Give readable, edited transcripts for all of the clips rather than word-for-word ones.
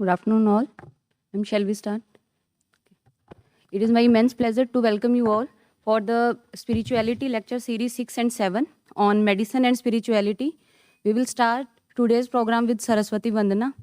Good afternoon, all. Shall we start? It is my immense pleasure to welcome you all for the Spirituality Lecture Series 6 and 7 on medicine and spirituality. We will start today's program with Saraswati Vandana.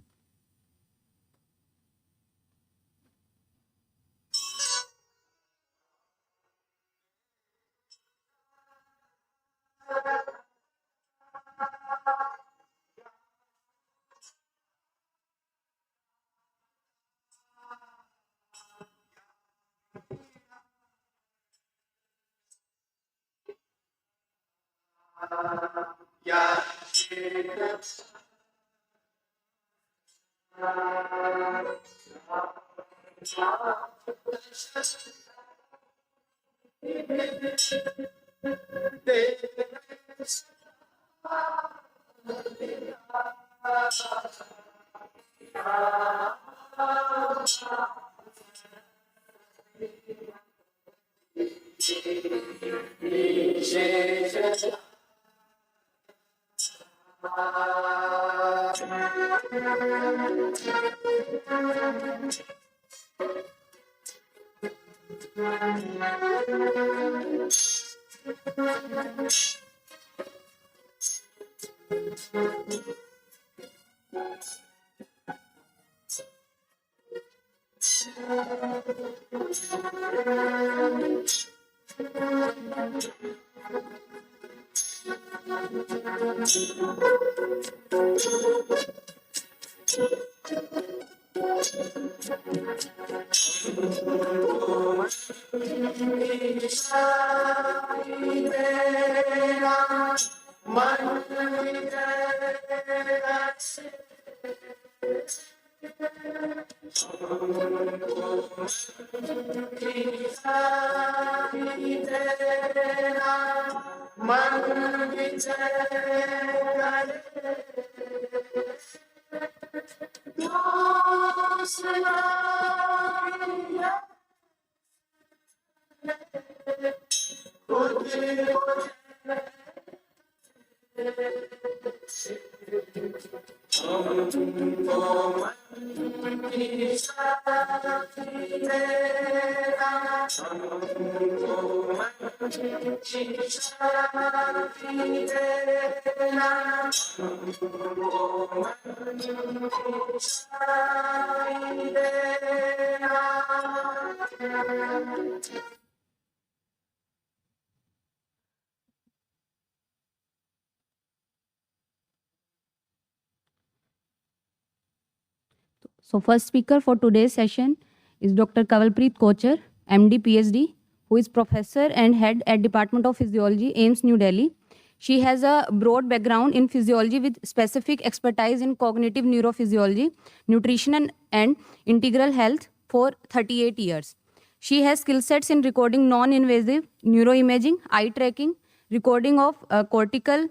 So first speaker for today's session is Dr. Kavalpreet Kochar, MD, PhD, who is professor and head at Department of Physiology, AIIMS, New Delhi. She has a broad background in physiology with specific expertise in cognitive neurophysiology, nutrition and integral health for 38 years. She has skill sets in recording non-invasive neuroimaging, eye tracking, recording of cortical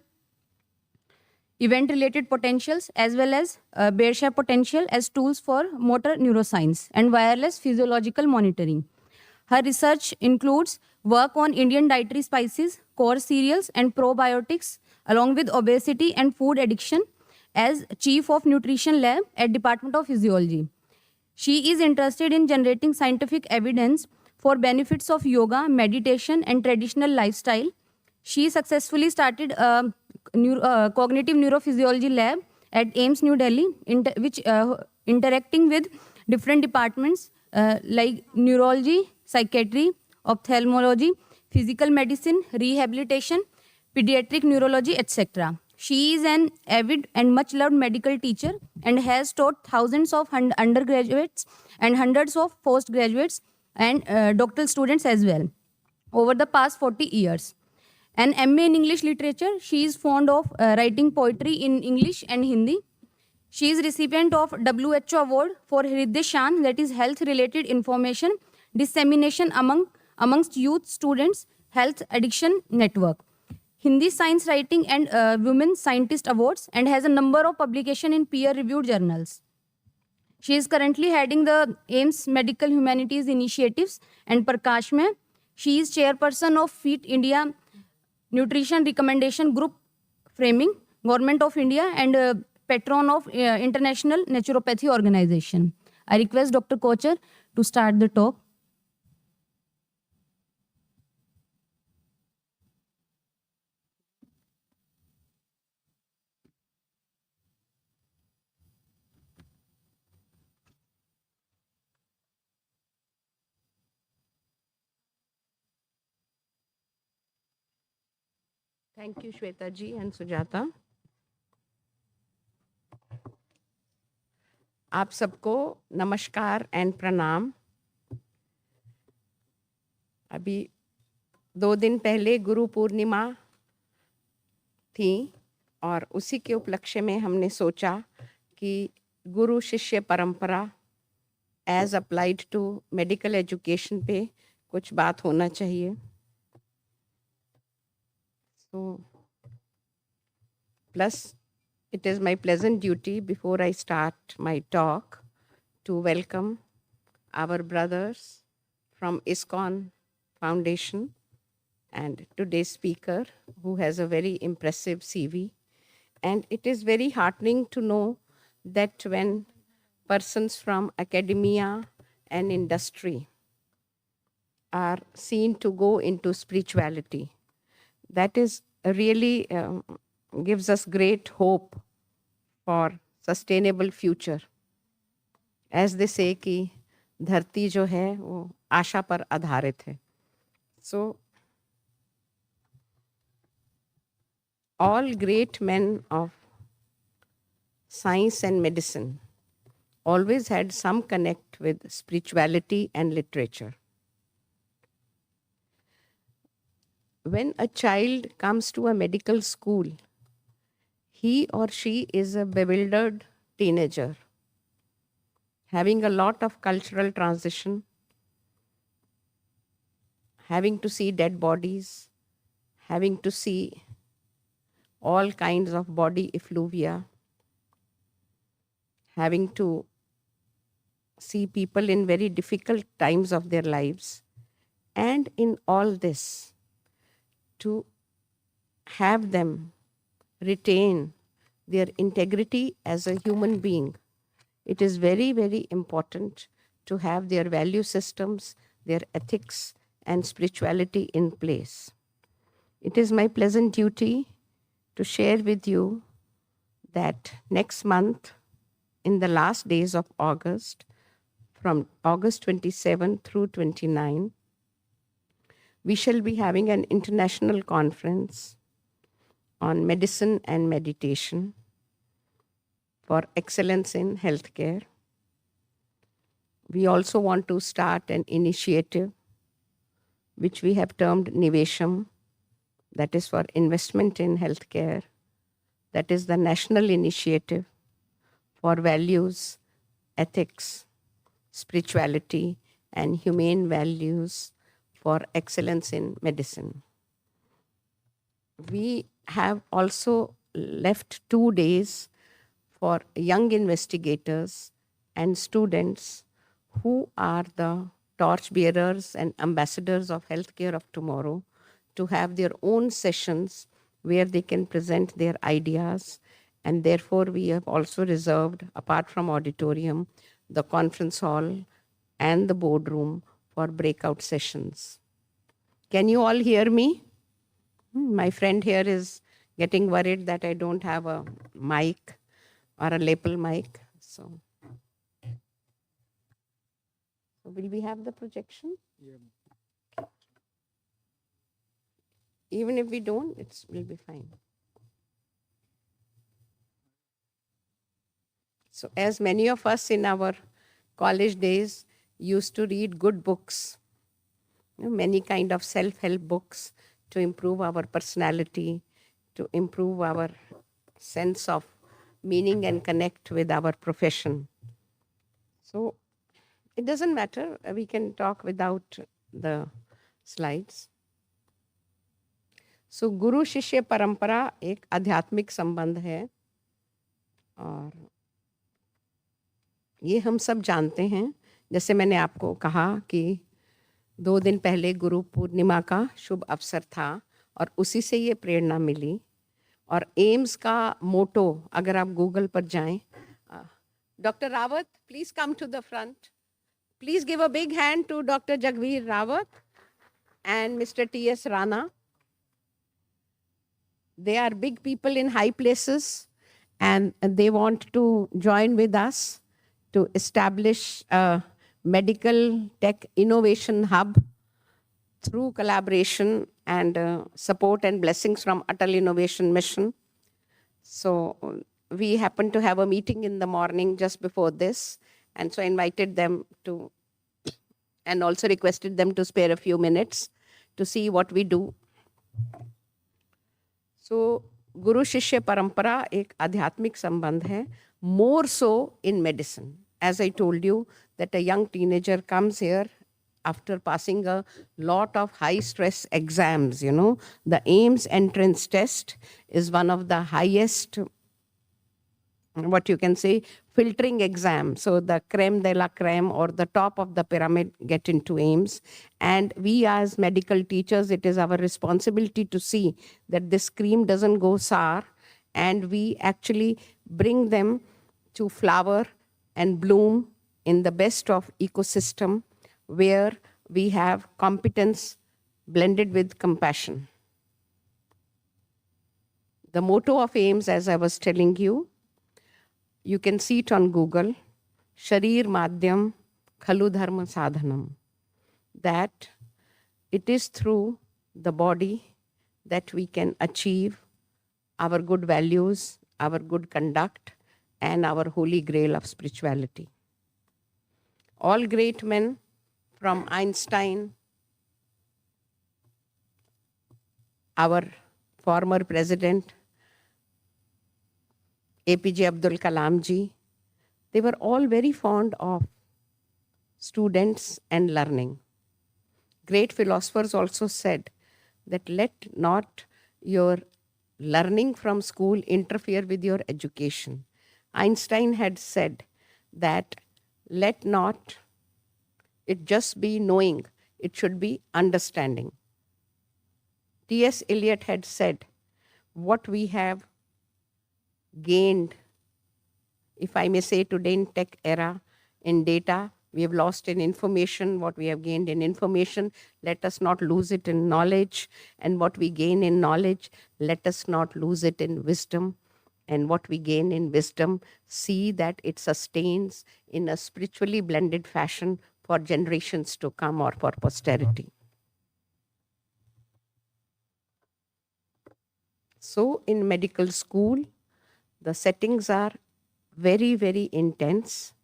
event-related potentials as well as Beershab potential as tools for motor neuroscience and wireless physiological monitoring. Her research includes work on Indian dietary spices, core cereals and probiotics along with obesity and food addiction as Chief of Nutrition Lab at Department of Physiology. She is interested in generating scientific evidence for benefits of yoga, meditation and traditional lifestyle. She successfully started a cognitive neurophysiology lab at AIIMS New Delhi, which interacting with different departments like neurology, psychiatry, ophthalmology, physical medicine, rehabilitation, pediatric neurology, etc. She is an avid and much loved medical teacher and has taught thousands of undergraduates and hundreds of postgraduates and doctoral students as well over the past 40 years. An MA in English literature, she is fond of writing poetry in English and Hindi. She is recipient of WHO award for Hriday Shan, that is health related information dissemination amongst youth students health addiction network. Hindi Science Writing and Women Scientist Awards and has a number of publications in peer-reviewed journals. She is currently heading the AIIMS Medical Humanities Initiatives and Prakash mein. She is chairperson of Fit India Nutrition Recommendation Group Framing, Government of India and patron of International Naturopathy Organization. I request Dr. Kochar to start the talk. Thank you, Shweta ji and Sujata. आप सबको नमस्कार and प्रणाम. अभी 2 दिन पहले गुरु पूर्णिमा थी और उसी के उपलक्ष्य में हमने सोचा कि गुरु शिष्य परंपरा as applied to medical education पे कुछ बात होना चाहिए. So, plus, it is my pleasant duty before I start my talk to welcome our brothers from ISKCON Foundation and today's speaker who has a very impressive CV. And it is very heartening to know that when persons from academia and industry are seen to go into spirituality, that is really gives us great hope for sustainable future. As they say कि धरती जो है वो आशा पर आधारित है. So all great men of science and medicine always had some connect with spirituality and literature. When a child comes to a medical school, he or she is a bewildered teenager, having a lot of cultural transition, having to see dead bodies, having to see all kinds of body effluvia, having to see people in very difficult times of their lives. And in all this, to have them retain their integrity as a human being, it is very, very important to have their value systems, their ethics, and spirituality in place. It is my pleasant duty to share with you that next month, in the last days of August, from August 27 through 29, we shall be having an international conference on medicine and meditation for excellence in healthcare. We also want to start an initiative which we have termed Nivesham, that is for investment in healthcare. That is the national initiative for values, ethics, spirituality, and humane values for excellence in medicine. We have also left 2 days for young investigators and students who are the torch bearers and ambassadors of healthcare of tomorrow to have their own sessions where they can present their ideas. And therefore, we have also reserved, apart from auditorium, the conference hall and the boardroom for breakout sessions. Can you all hear me? My friend here is getting worried that I don't have a mic or a lapel mic. So will we have the projection? Yeah. Even if we don't, it will be fine. So as many of us in our college days used to read good books, many kind of self-help books to improve our personality, to improve our sense of meaning and connect with our profession. So it doesn't matter, we can talk without the slides. So गुरु शिष्य परंपरा एक आध्यात्मिक संबंध है और ये हम सब जानते हैं. जैसे मैंने आपको कहा कि 2 दिन पहले गुरु पूर्णिमा का शुभ अवसर था और उसी से ये प्रेरणा मिली. और एम्स का मोटो अगर आप गूगल पर जाएं, doctor Rawat, please come to the front. Please give a big hand to Dr. Jagveer Rawat and Mr. T.S. Rana. They are big people in high places, and they want to join with us to establish a medical tech innovation hub through collaboration and support and blessings from Atal Innovation Mission. So we happened to have a meeting in the morning just before this, and so I invited them to, and also requested them to spare a few minutes to see what we do. So Guru Shishya Parampara एक आध्यात्मिक संबंध है, more so in medicine. As I told you, that a young teenager comes here after passing a lot of high stress exams, you know. The AIIMS entrance test is one of the highest, what you can say, filtering exam. So the creme de la creme or the top of the pyramid get into AIIMS. And we as medical teachers, it is our responsibility to see that this cream doesn't go sour, and we actually bring them to flower and bloom in the best of ecosystem where we have competence blended with compassion. The motto of AIIMS, as I was telling you, you can see it on Google, Sharir Madhyam Khalu Dharma Sadhanam, that it is through the body that we can achieve our good values, our good conduct, and our holy grail of spirituality. All great men, from Einstein, our former president, APJ Abdul Kalam ji, they were all very fond of students and learning. Great philosophers also said that let not your learning from school interfere with your education. Einstein had said that let not it just be knowing, it should be understanding. T.S. Eliot had said, what we have gained, if I may say today in tech era, in data, we have lost in information. What we have gained in information, let us not lose it in knowledge. And what we gain in knowledge, let us not lose it in wisdom. And what we gain in wisdom, see that it sustains in a spiritually blended fashion for generations to come or for posterity. So in medical school, the settings are very, very intense.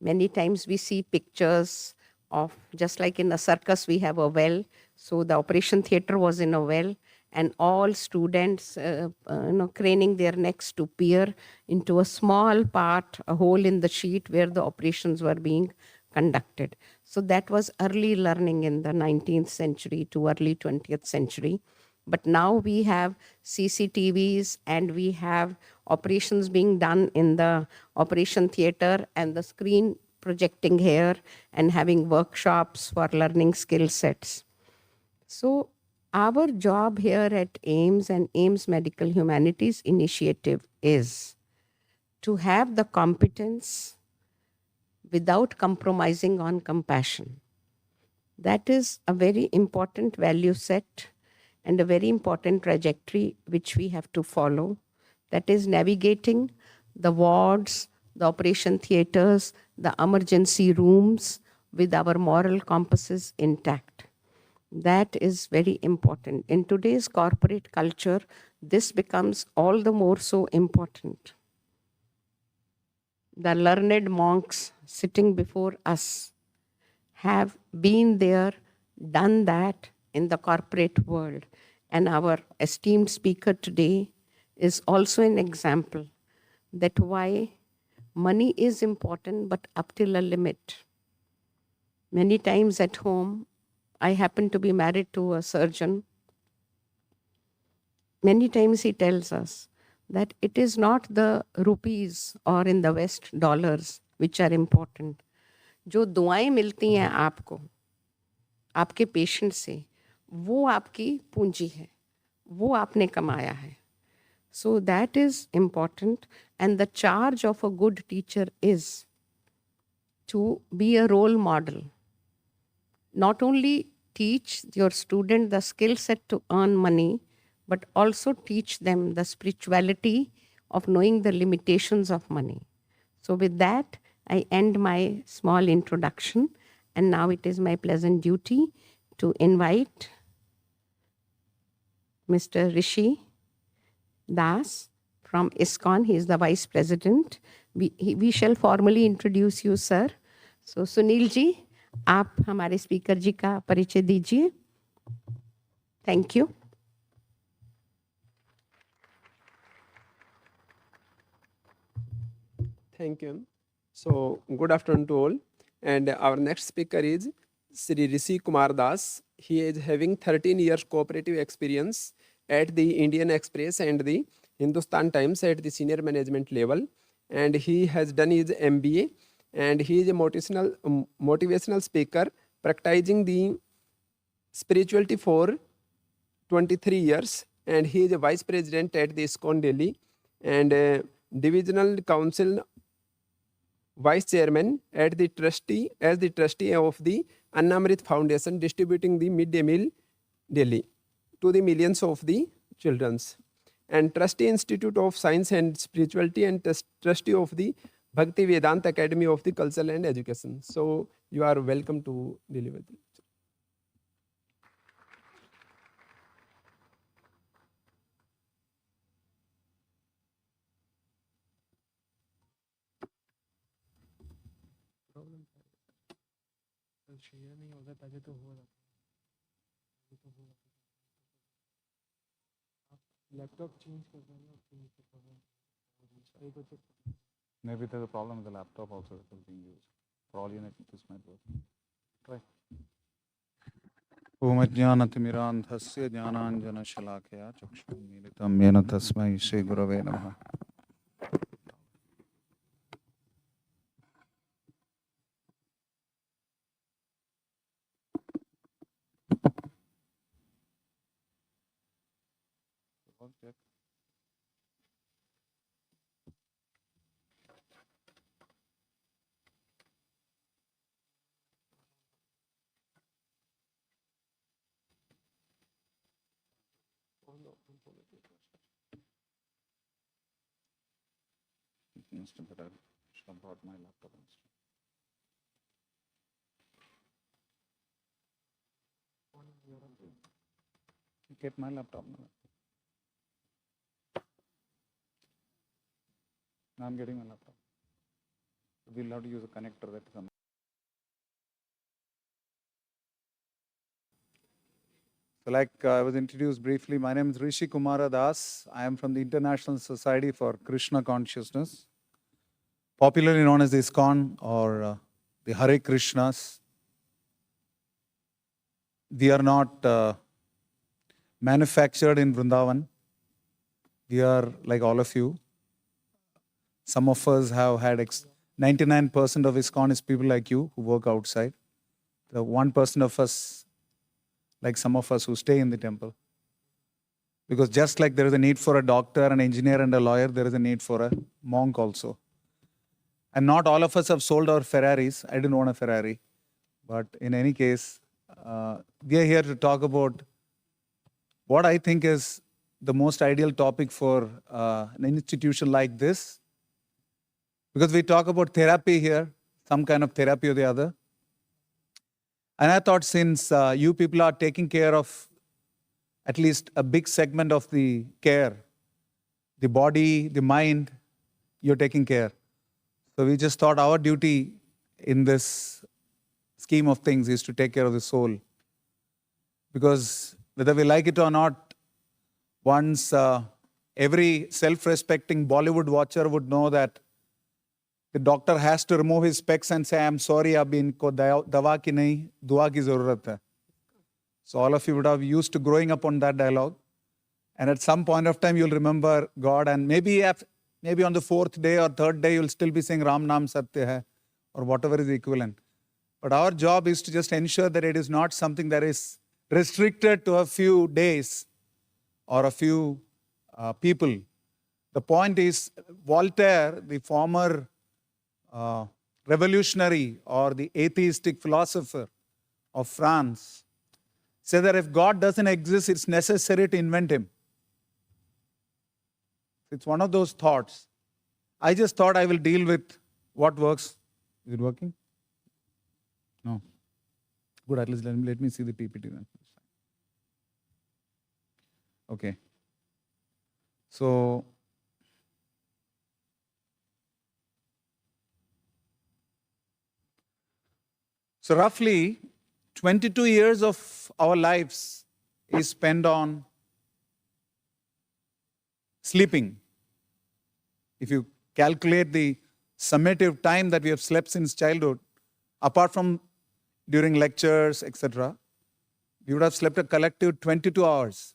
Many times we see pictures of, just like in a circus, we have a well. So the operation theater was in a well, and all students, craning their necks to peer into a small part, a hole in the sheet where the operations were being conducted. So that was early learning in the 19th century to early 20th century. But now we have CCTVs and we have operations being done in the operation theater and the screen projecting here and having workshops for learning skill sets. So our job here at AIIMS and AIIMS Medical Humanities Initiative is to have the competence without compromising on compassion. That is a very important value set and a very important trajectory which we have to follow. That is navigating the wards, the operation theaters, the emergency rooms with our moral compasses intact. That is very important. In today's corporate culture, this becomes all the more so important. The learned monks sitting before us have been there, done that in the corporate world. And our esteemed speaker today is also an example that why money is important, but up till a limit. Many times at home, I happen to be married to a surgeon. Many times he tells us that it is not the rupees or in the West dollars which are important. जो दुआएं मिलती हैं आपको, आपके patient से, वो आपकी पूंजी है, वो आपने कमाया है. So that is important. And the charge of a good teacher is to be a role model. Not only teach your student the skill set to earn money, but also teach them the spirituality of knowing the limitations of money. So, with that, I end my small introduction. And now it is my pleasant duty to invite Mr. Rishi Das from ISKCON. He is the Vice President. We shall formally introduce you, sir. So, Sunil ji, आप हमारे speaker जी का परिचय दीजिए. Thank you. Thank you. So, good afternoon to all. And our next speaker is Sri Rishi Kumar Das. He is having 13 years cooperative experience at the Indian Express and the Hindustan Times at the senior management level. And he has done his MBA. And he is a motivational speaker practicing the spirituality for 23 years. And he is a vice president at the ISKCON Delhi and divisional council vice chairman at the trustee as the trustee of the Annamrit Foundation, distributing the midday meal Delhi to the millions of the childrens, and trustee Institute of Science and Spirituality, and trustee of the Bhakti Vedanta Academy of the Culture and Education. So you are welcome to deliver the lecture. Laptop change कर देना maybe there's a problem with the laptop also that is being used. For all you know, this might work. Try. Om Ajnanatimiraandhasya Jnananjana Shalakaya Chakshunmilitam Yena Tasmai Shri Gurave Namaha. Instant, but I should have brought my laptop instead. Get my laptop now. Now I'm getting my laptop. We'll have to use a connector that comes. So like I was introduced briefly, my name is Rishi Kumar Das. I am from the International Society for Krishna Consciousness, popularly known as the ISKCON or the Hare Krishnas. We are not manufactured in Vrindavan. We are like all of you. Some of us have had 99% of ISKCON is people like you who work outside. The 1% of us, like some of us who stay in the temple. Because just like there is a need for a doctor, an engineer and a lawyer, there is a need for a monk also. And not all of us have sold our Ferraris. I didn't own a Ferrari. But in any case, we are here to talk about what I think is the most ideal topic for an institution like this. Because we talk about therapy here, some kind of therapy or the other. And I thought since you people are taking care of at least a big segment of the care, the body, the mind, you're taking care. So we just thought our duty in this scheme of things is to take care of the soul. Because whether we like it or not, once every self-respecting Bollywood watcher would know that the doctor has to remove his specs and say, I'm sorry, abhi inko dawa ki nahi, dua ki zarurat hai. So all of you would have used to growing up on that dialogue. And at some point of time, you'll remember God. And maybe on the fourth day or third day, you'll still be saying Ram Naam Satya hai or whatever is the equivalent. But our job is to just ensure that it is not something that is restricted to a few days or a few people. The point is, Voltaire, the former revolutionary or the atheistic philosopher of France, said that if God doesn't exist, it's necessary to invent him. It's one of those thoughts. I just thought I will deal with what works. Is it working? No. Good, at least let me see the PPT then. Okay. So, roughly 22 years of our lives is spent on sleeping. If you calculate the summative time that we have slept since childhood, apart from during lectures, etc., we would have slept a collective 22 hours.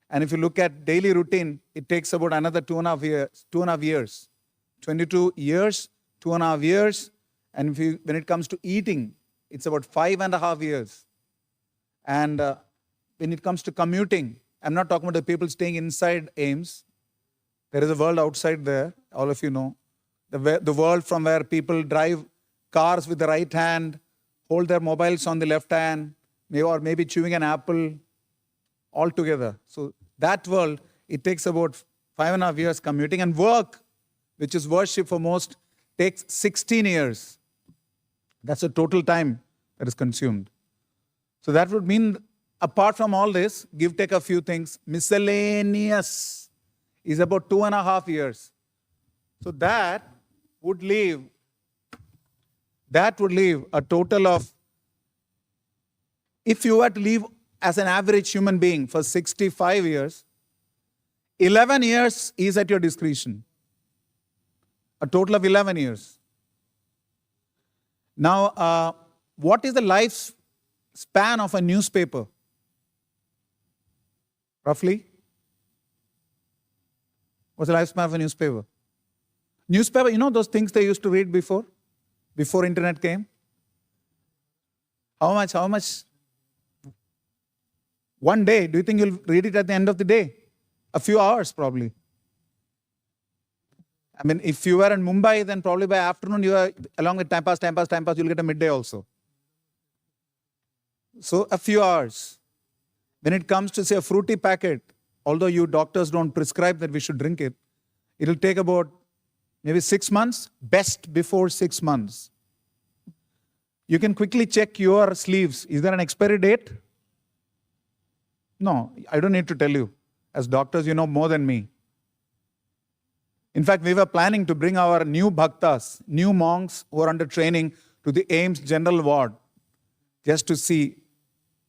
And if you look at daily routine, it takes about another 2.5 years. 22 years, 2.5 years. And when it comes to eating, it's about 5.5 years. And when it comes to commuting, I'm not talking about the people staying inside AIIMS. There is a world outside there, all of you know. The world from where people drive cars with the right hand, hold their mobiles on the left hand, or maybe chewing an apple, all together. So that world, it takes about 5.5 years commuting. And work, which is worship for most, takes 16 years. That's the total time that is consumed. So that would mean, apart from all this, take a few things. Miscellaneous is about 2.5 years. So that would leave a total of, if you were to live as an average human being for 65 years, 11 years is at your discretion. A total of 11 years. Now, what is the lifespan of a newspaper? Roughly? What's the lifespan of a newspaper? Newspaper, you know those things they used to read before internet came? How much? One day, do you think you'll read it at the end of the day? A few hours, probably. I mean, if you were in Mumbai, then probably by afternoon, you are along with time pass, you'll get a midday also. So a few hours. When it comes to, say, a fruity packet, although you doctors don't prescribe that we should drink it, it'll take about maybe 6 months, best before 6 months. You can quickly check your sleeves. Is there an expiry date? No, I don't need to tell you. As doctors, you know more than me. In fact, we were planning to bring our new bhaktas, new monks who are under training, to the AIIMS general ward, just to see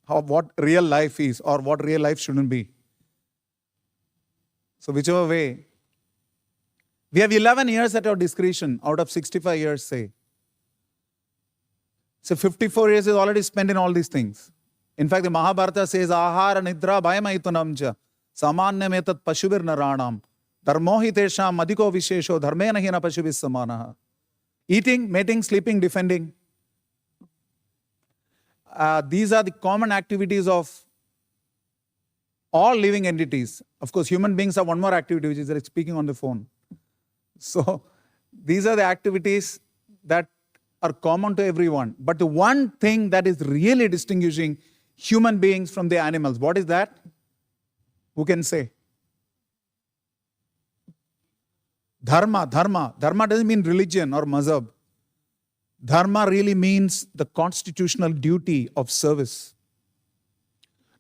what real life is or what real life shouldn't be. So whichever way, we have 11 years at our discretion out of 65 years, say. So 54 years is already spent in all these things. In fact, the Mahabharata says, Ahara nidra bhayamaitunamja samanyametat pashubir naranam dharmohi tesham madhiko vishesho dharmena hina pashubis samanaha. Eating, mating, sleeping, defending. These are the common activities of all living entities. Of course, human beings have one more activity, which is like speaking on the phone. So these are the activities that are common to everyone. But the one thing that is really distinguishing human beings from the animals, what is that? Who can say? Dharma. Dharma doesn't mean religion or mazhab. Dharma really means the constitutional duty of service.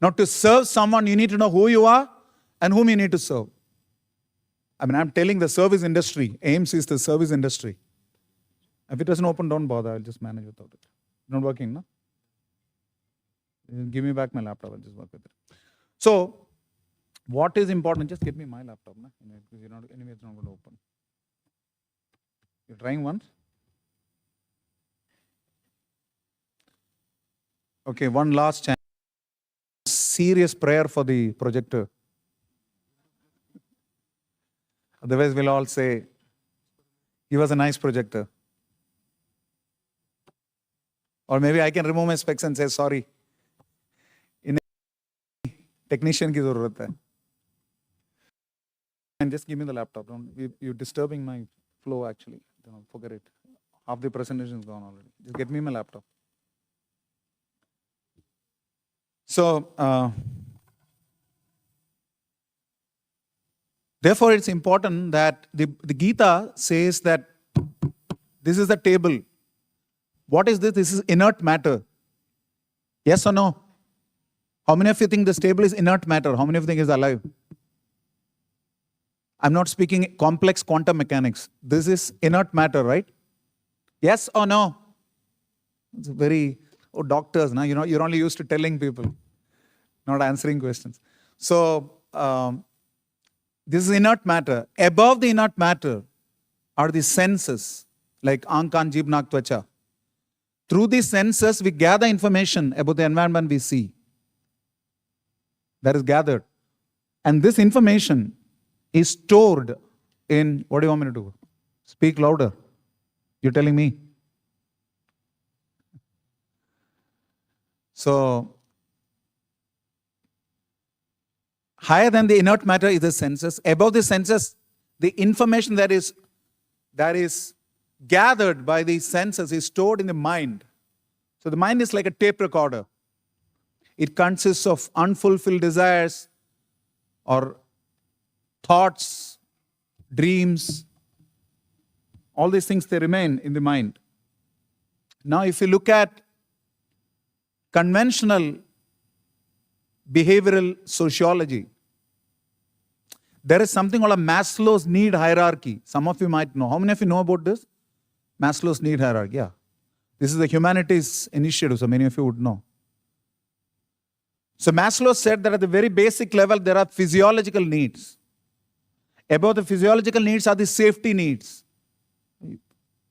Now, to serve someone, you need to know who you are and whom you need to serve. I mean, I'm telling the service industry. AIIMS is the service industry. If it doesn't open, don't bother. I'll just manage without it. Not working, no? Give me back my laptop. I'll just work with it. So, what is important? Just give me my laptop, no? Because anyway, it's not going to open. You're trying once? Okay, one last chance. Serious prayer for the projector. Otherwise, we'll all say, give us a nice projector. Or maybe I can remove my specs and say, sorry. In technician ki zarurat hai. And just give me the laptop. You're disturbing my flow, actually. Forget it. Half the presentation is gone already. Just get me my laptop. So, therefore, it's important that the Gita says that this is the table. What is this? This is inert matter. Yes or no? How many of you think this table is inert matter? How many of you think is alive? I'm not speaking complex quantum mechanics. This is inert matter, right? Yes or no? It's very, doctors, now you're only used to telling people, not answering questions. So, this is inert matter. Above the inert matter are the senses, like Ankan, Jib, Nak, Tvacha. Through these senses, we gather information about the environment we see. That is gathered. And this information is stored in, what do you want me to do? Speak louder. You're telling me. So, higher than the inert matter is the senses. Above the senses, the information that is gathered by the senses is stored in the mind. So the mind is like a tape recorder. It consists of unfulfilled desires or thoughts, dreams. All these things, they remain in the mind. Now, if you look at conventional behavioral sociology, there is something called a Maslow's need hierarchy. Some of you might know. How many of you know about this? Maslow's need hierarchy, yeah. This is the Humanities initiative, so many of you would know. So Maslow said that at the very basic level, there are physiological needs. Above the physiological needs are the safety needs.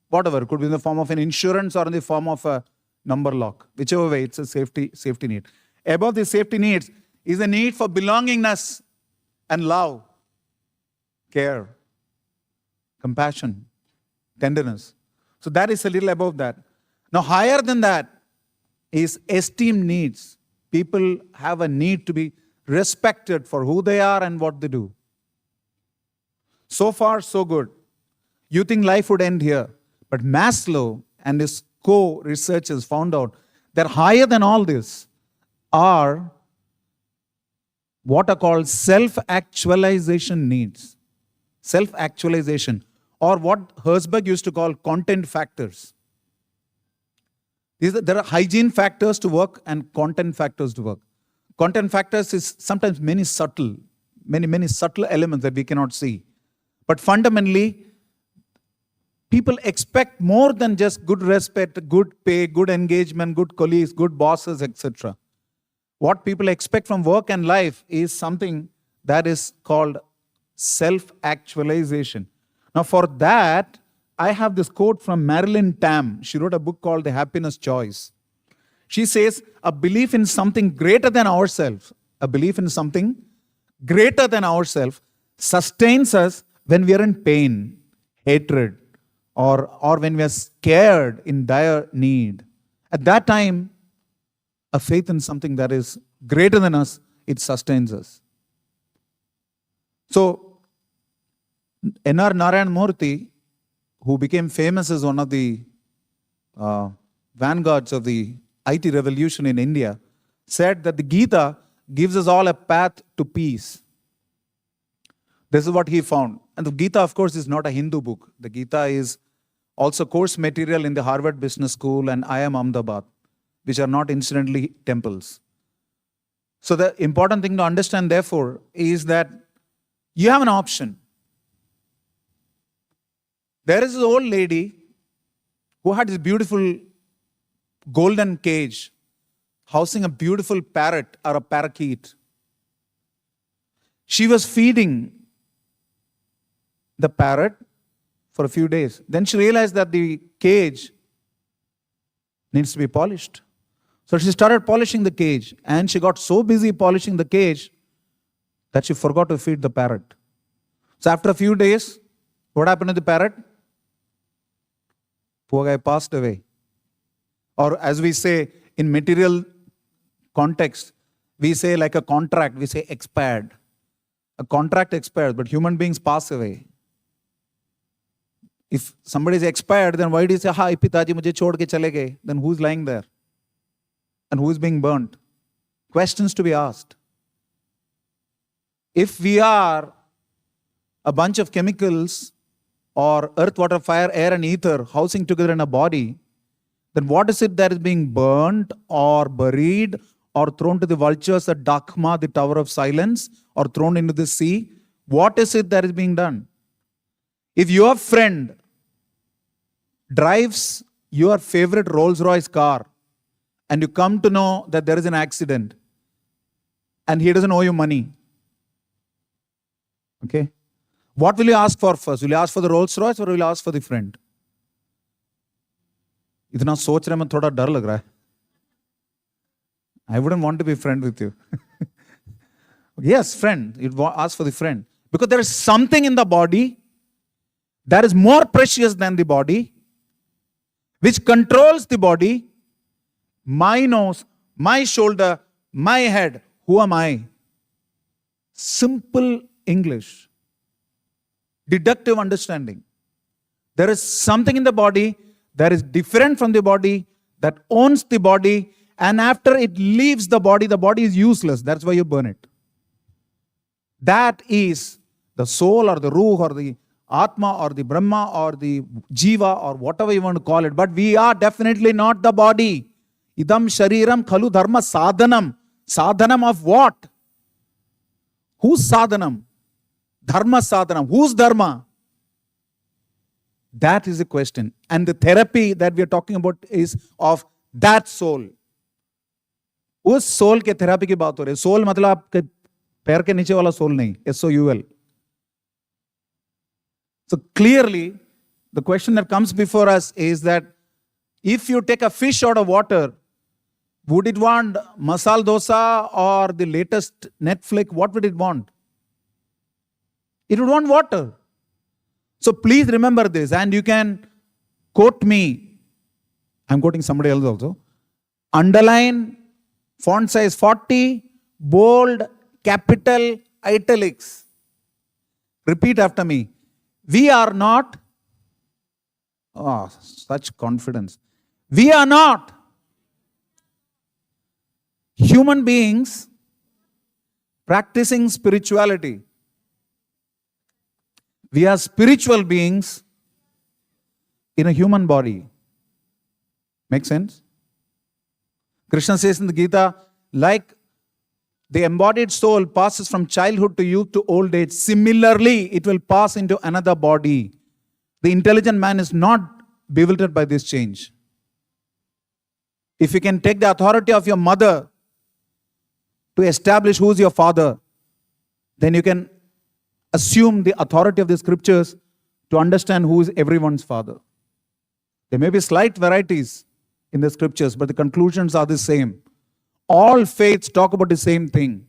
Whatever, it could be in the form of an insurance or in the form of a number lock. Whichever way, it's a safety need. Above the safety needs is the need for belongingness and love, care, compassion, tenderness. So that is a little above that. Now, higher than that is esteem needs. People have a need to be respected for who they are and what they do. So far, so good. You think life would end here. But Maslow and his co-researchers found out that higher than all this are what are called self-actualization needs. Self-actualization, or what Herzberg used to call content factors. There are hygiene factors to work and content factors to work. Content factors is sometimes many subtle elements that we cannot see. But fundamentally, people expect more than just good respect, good pay, good engagement, good colleagues, good bosses, etc. What people expect from work and life is something that is called self-actualization. Now, for that, I have this quote from Marilyn Tam. She wrote a book called The Happiness Choice. She says, a belief in something greater than ourselves, sustains us when we are in pain, hatred, or when we are scared, in dire need. At that time, a faith in something that is greater than us, it sustains us. So, N.R. Narayan Murthy, who became famous as one of the vanguards of the IT revolution in India, said that the Gita gives us all a path to peace. This is what he found. And the Gita, of course, is not a Hindu book. The Gita is also course material in the Harvard Business School and IIM Ahmedabad, which are not incidentally temples. So the important thing to understand, therefore, is that you have an option. There is this old lady who had this beautiful golden cage housing a beautiful parrot or a parakeet. She was feeding the parrot for a few days. Then she realized that the cage needs to be polished. So she started polishing the cage, and she got so busy polishing the cage that she forgot to feed the parrot. So after a few days, what happened to the parrot? Poor guy passed away. Or as we say in material context, we say like a contract, we say expired. A contract expires, but human beings pass away. If somebody is expired, then why do you say, "Hi, Pitaji, mujhe chhod ke chale gaye"? Then who's lying there? And who is being burnt? Questions to be asked. If we are a bunch of chemicals or earth, water, fire, air, and ether housing together in a body, then what is it that is being burnt or buried or thrown to the vultures at Dakhma, the Tower of Silence, or thrown into the sea? What is it that is being done? If your friend drives your favorite Rolls-Royce car and you come to know that there is an accident and he doesn't owe you money, okay? What will you ask for first? Will you ask for the Rolls Royce or will you ask for the friend? इतना सोच रहे मैं थोड़ा डर लग रहा है. I wouldn't want to be friend with you. Yes, friend. You'd ask for the friend. Because there is something in the body that is more precious than the body, which controls the body. My nose, my shoulder, my head. Who am I? Simple English. Deductive understanding. There is something in the body that is different from the body, that owns the body, and after it leaves the body is useless. That's why you burn it. That is the soul or the ruh or the atma or the brahma or the jiva or whatever you want to call it. But we are definitely not the body. Idam shariram khalu dharma sadhanam. Sadhanam of what? Whose sadhanam? Dharma sadhanam. Whose dharma? That is the question. And the therapy that we are talking about is of that soul. उस soul के therapy की बात हो रही है. Soul मतलब आपके पैर के नीचे वाला सोल नहीं. SOUL. So clearly, the question that comes before us is that if you take a fish out of water, would it want masala dosa or the latest Netflix? What would it want? It would want water. So please remember this, and you can quote me. I'm quoting somebody else also. Underline, font size 40, bold, capital, italics. Repeat after me. We are not, such confidence. We are not human beings practicing spirituality. We are spiritual beings in a human body. Make sense? Krishna says in the Gita, like the embodied soul passes from childhood to youth to old age, similarly, it will pass into another body. The intelligent man is not bewildered by this change. If you can take the authority of your mother to establish who is your father, then you can assume the authority of the scriptures to understand who is everyone's father. There may be slight varieties in the scriptures, but the conclusions are the same. All faiths talk about the same thing.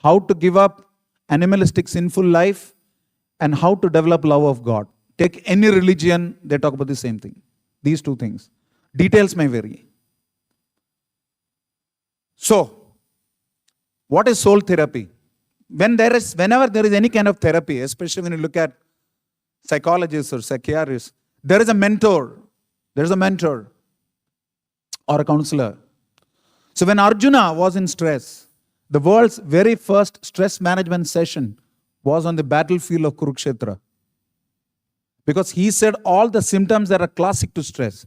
How to give up animalistic sinful life and how to develop love of God. Take any religion, they talk about the same thing. These two things. Details may vary. So, what is soul therapy? Whenever there is any kind of therapy, especially when you look at psychologists or psychiatrists, there is a mentor. There is a mentor or a counselor. So when Arjuna was in stress, the world's very first stress management session was on the battlefield of Kurukshetra. Because he said all the symptoms that are classic to stress.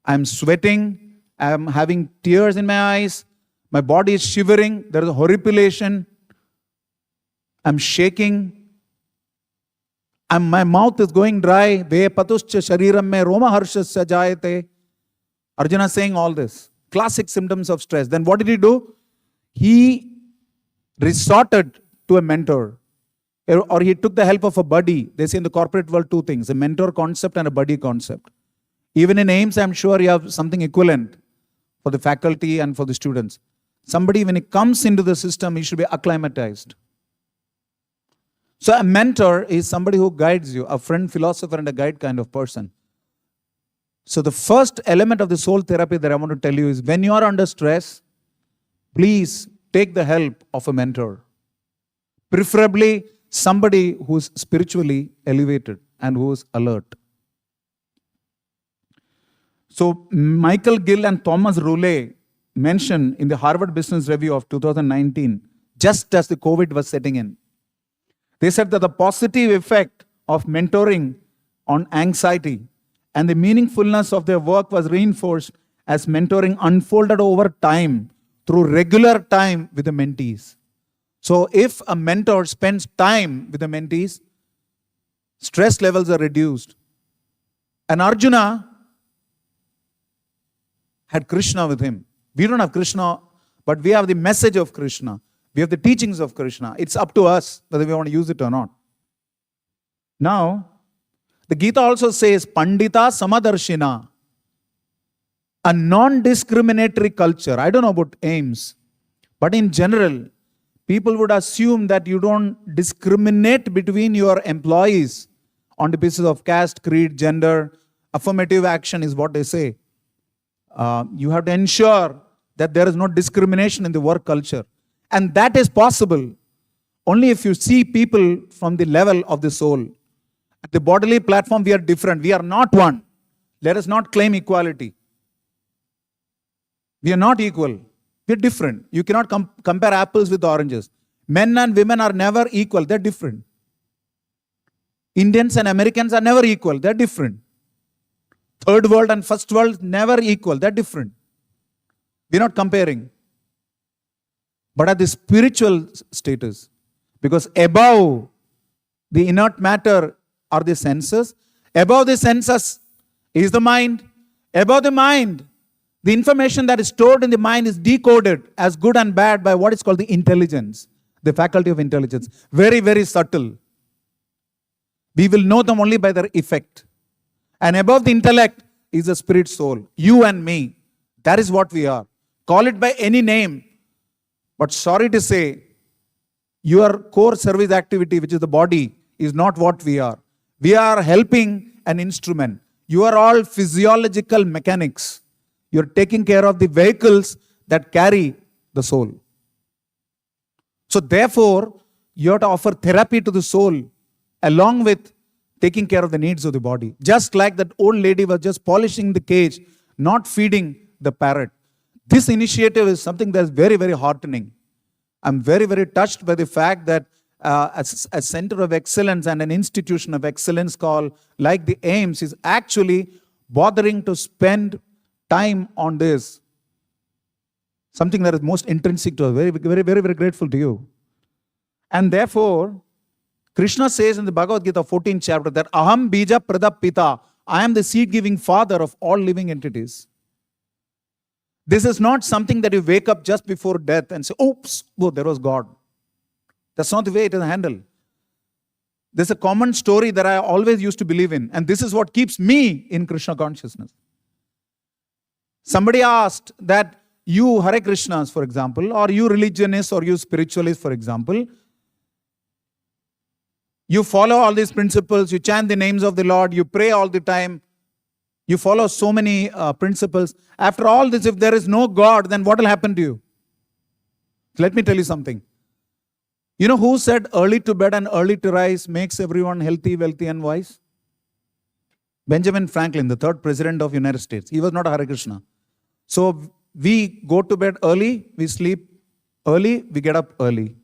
I'm sweating, I'm having tears in my eyes, my body is shivering, there is a horripilation, I'm shaking, my mouth is going dry. Ve patuscha shariram me roma harshasya jayate. Arjuna is saying all this. Classic symptoms of stress. Then what did he do? He resorted to a mentor. Or he took the help of a buddy. They say in the corporate world two things. A mentor concept and a buddy concept. Even in AIIMS, I'm sure you have something equivalent for the faculty and for the students. Somebody, when he comes into the system, he should be acclimatized. So a mentor is somebody who guides you, a friend, philosopher, and a guide kind of person. So the first element of the soul therapy that I want to tell you is when you are under stress, please take the help of a mentor. Preferably somebody who's spiritually elevated and who's alert. So Michael Gill and Thomas Roulet mentioned in the Harvard Business Review of 2019, just as the COVID was setting in, they said that the positive effect of mentoring on anxiety and the meaningfulness of their work was reinforced as mentoring unfolded over time through regular time with the mentees. So if a mentor spends time with the mentees, stress levels are reduced. And Arjuna had Krishna with him. We don't have Krishna, but we have the message of Krishna. We have the teachings of Krishna. It's up to us whether we want to use it or not. Now, the Gita also says, Pandita Samadarshina, a non-discriminatory culture. I don't know about AIIMS, but in general, people would assume that you don't discriminate between your employees on the basis of caste, creed, gender. Affirmative action is what they say. You have to ensure that there is no discrimination in the work culture. And that is possible only if you see people from the level of the soul. At the bodily platform, we are different. We are not one. Let us not claim equality. We are not equal. We are different. You cannot compare apples with oranges. Men and women are never equal. They're different. Indians and Americans are never equal. They're different. Third world and first world never equal. They're different. We're not comparing. But at the spiritual status, because above the inert matter are the senses, above the senses is the mind, above the mind, the information that is stored in the mind is decoded as good and bad by what is called the intelligence, the faculty of intelligence. Very, very subtle. We will know them only by their effect. And above the intellect is the spirit soul. You and me. That is what we are. Call it by any name. But sorry to say, your core service activity, which is the body, is not what we are. We are helping an instrument. You are all physiological mechanics. You're taking care of the vehicles that carry the soul. So therefore, you have to offer therapy to the soul along with taking care of the needs of the body. Just like that old lady was just polishing the cage, not feeding the parrot. This initiative is something that is very, very heartening. I'm very, very touched by the fact that a center of excellence and an institution of excellence called like the AIIMS is actually bothering to spend time on this. Something that is most intrinsic to us. Very, very, very, very grateful to you. And therefore, Krishna says in the Bhagavad Gita 14th chapter that Aham Bija Pradap Pita, I am the seed-giving father of all living entities. This is not something that you wake up just before death and say, oops, oh, there was God. That's not the way it is handled. There's a common story that I always used to believe in, and this is what keeps me in Krishna consciousness. Somebody asked that you Hare Krishnas, for example, or you religionists or you spiritualists, for example, you follow all these principles, you chant the names of the Lord, you pray all the time, you follow so many principles. After all this, if there is no God, then what will happen to you? Let me tell you something. You know who said early to bed and early to rise makes everyone healthy, wealthy and wise? Benjamin Franklin, the third president of the United States. He was not a Hare Krishna. So we go to bed early, we sleep early, we get up early.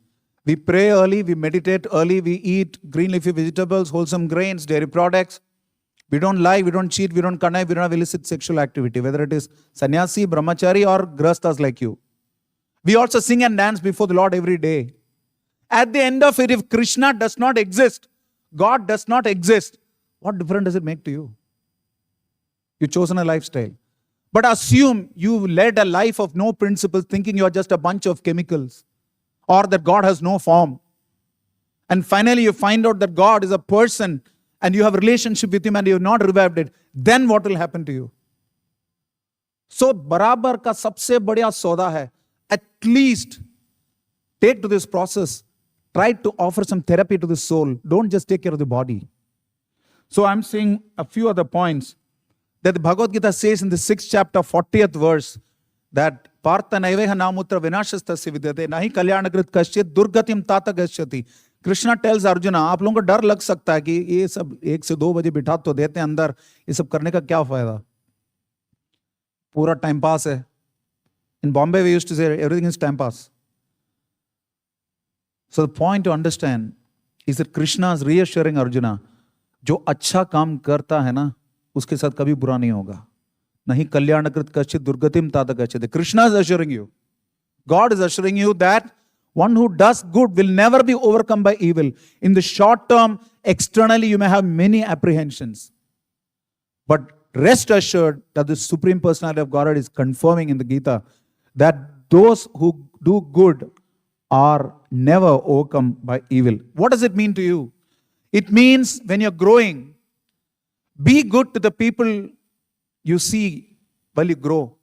We pray early, we meditate early, we eat green leafy vegetables, wholesome grains, dairy products. We don't lie, we don't cheat, we don't connive, we don't have illicit sexual activity, whether it is sannyasi, brahmachari or grahasthas like you. We also sing and dance before the Lord every day. At the end of it, if Krishna does not exist, God does not exist, what difference does it make to you? You've chosen a lifestyle. But assume you led a life of no principles, thinking you are just a bunch of chemicals, or that God has no form. And finally you find out that God is a person and you have a relationship with him and you have not revived it. Then what will happen to you? So barabar ka sabse badhiya sauda hai. At least take to this process. Try to offer some therapy to the soul. Don't just take care of the body. So I'm saying a few other points that the Bhagavad Gita says in the 6th chapter, 40th verse, that पार्थनैवेह नामुत्र विनाशस्तस्य विद्यते नहीं कल्याणकृत कश्चित दुर्गतिम तात गच्छति. Krishna tales arjuna, आप लोगों को डर लग सकता है कि ये सब 1 से 2 बजे बिठा तो देते हैं अंदर, ये सब करने का क्या फायदा, पूरा टाइम पास है. In Bombay we used to say everything is time pass. So the point to understand is that Krishna is reassuring Arjuna, जो अच्छा काम करता है ना उसके साथ कभी बुरा नहीं होगा. नहीं कल्याणकृत कश्चित दुर्गतिम तात गच्छति. Krishna is assuring you, God is assuring you that one who does good will never be overcome by evil. In the short term, externally you may have many apprehensions, but rest assured that the Supreme Personality of Godhead is confirming in the Gita that those who do good are never overcome by evil. What does it mean to you? It means when you're growing, be good to the people you see while you grow.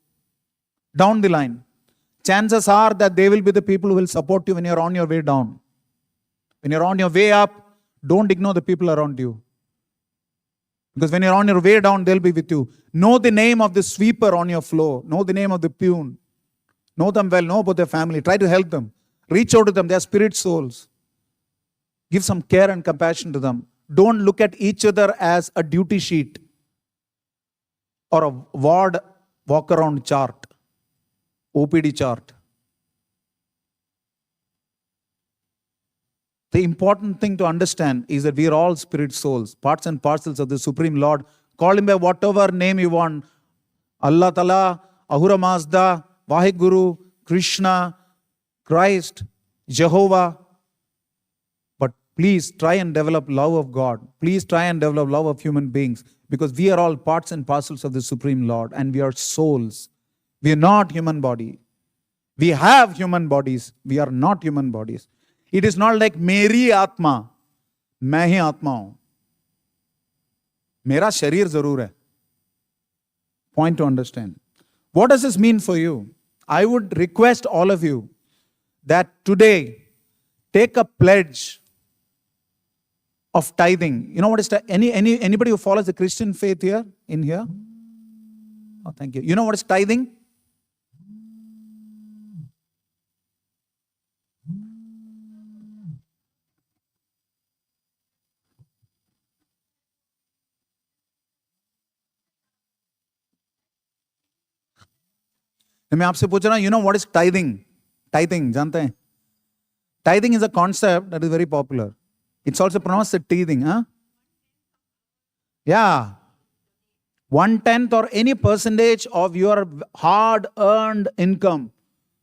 Down the line, chances are that they will be the people who will support you when you're on your way down. When you're on your way up, don't ignore the people around you. Because when you're on your way down, they'll be with you. Know the name of the sweeper on your floor. Know the name of the peon. Know them well. Know about their family. Try to help them. Reach out to them. They are spirit souls. Give some care and compassion to them. Don't look at each other as a duty sheet or a ward walk-around chart, OPD chart. The important thing to understand is that we are all spirit souls, parts and parcels of the Supreme Lord. Call him by whatever name you want. Allah Ta'ala, Ahura Mazda, Vaheguru, Krishna, Christ, Jehovah. But please try and develop love of God. Please try and develop love of human beings, because we are all parts and parcels of the Supreme Lord, and we are souls. We are not human body. We have human bodies. We are not human bodies. It is not like मेरी आत्मा, मैं ही आत्मा हूं. मेरा शरीर जरूर है. Point to understand. What does this mean for you? I would request all of you that today take a pledge of tithing. You know what is anybody who follows the Christian faith here in here? Oh, thank you. You know what is tithing? मैं आपसे पूछ रहा हूं, you know what is tithing? Tithing, जानते हैं? Tithing is a concept that is very popular. It's also pronounced as teething, huh? Yeah. 1/10 or any percentage of your hard-earned income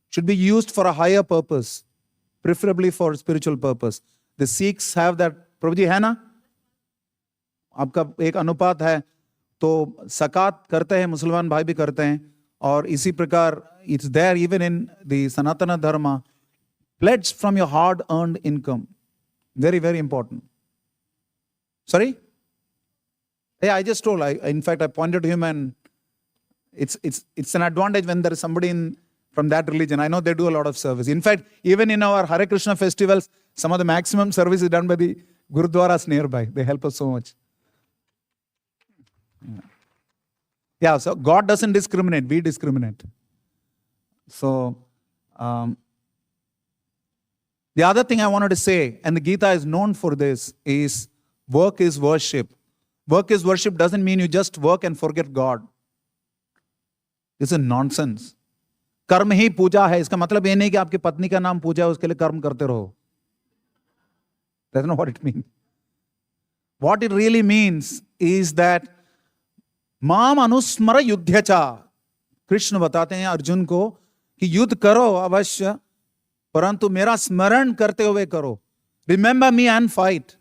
should be used for a higher purpose, preferably for spiritual purpose. The Sikhs have that. Prabhuji है ना? आपका एक अनुपात है, तो सकात करते हैं, मुसलमान भाई भी करते हैं. और इसी प्रकार it's there even in the Sanatana Dharma. Pledge from your hard-earned income. Very, very important. Sorry? Yeah, I just told. In fact, I pointed to him, and it's an advantage when there is somebody from that religion. I know they do a lot of service. In fact, even in our Hare Krishna festivals, some of the maximum service is done by the Gurudwaras nearby. They help us so much. Yeah, so God doesn't discriminate, we discriminate. So, the other thing I wanted to say, and the Gita is known for this, is work is worship. Work is worship doesn't mean you just work and forget God. This is nonsense. कर्म ही पूजा है. इसका मतलब ये नहीं कि आपकी पत्नी का नाम पूजा है, उसके लिए कर्म करते रहो. That's not what it means. What it really means is that माम अनुस्मर युद्धचा. कृष्ण बताते हैं अर्जुन को कि युद्ध करो अवश्य, परंतु मेरा स्मरण करते हुए करो. Remember me and fight.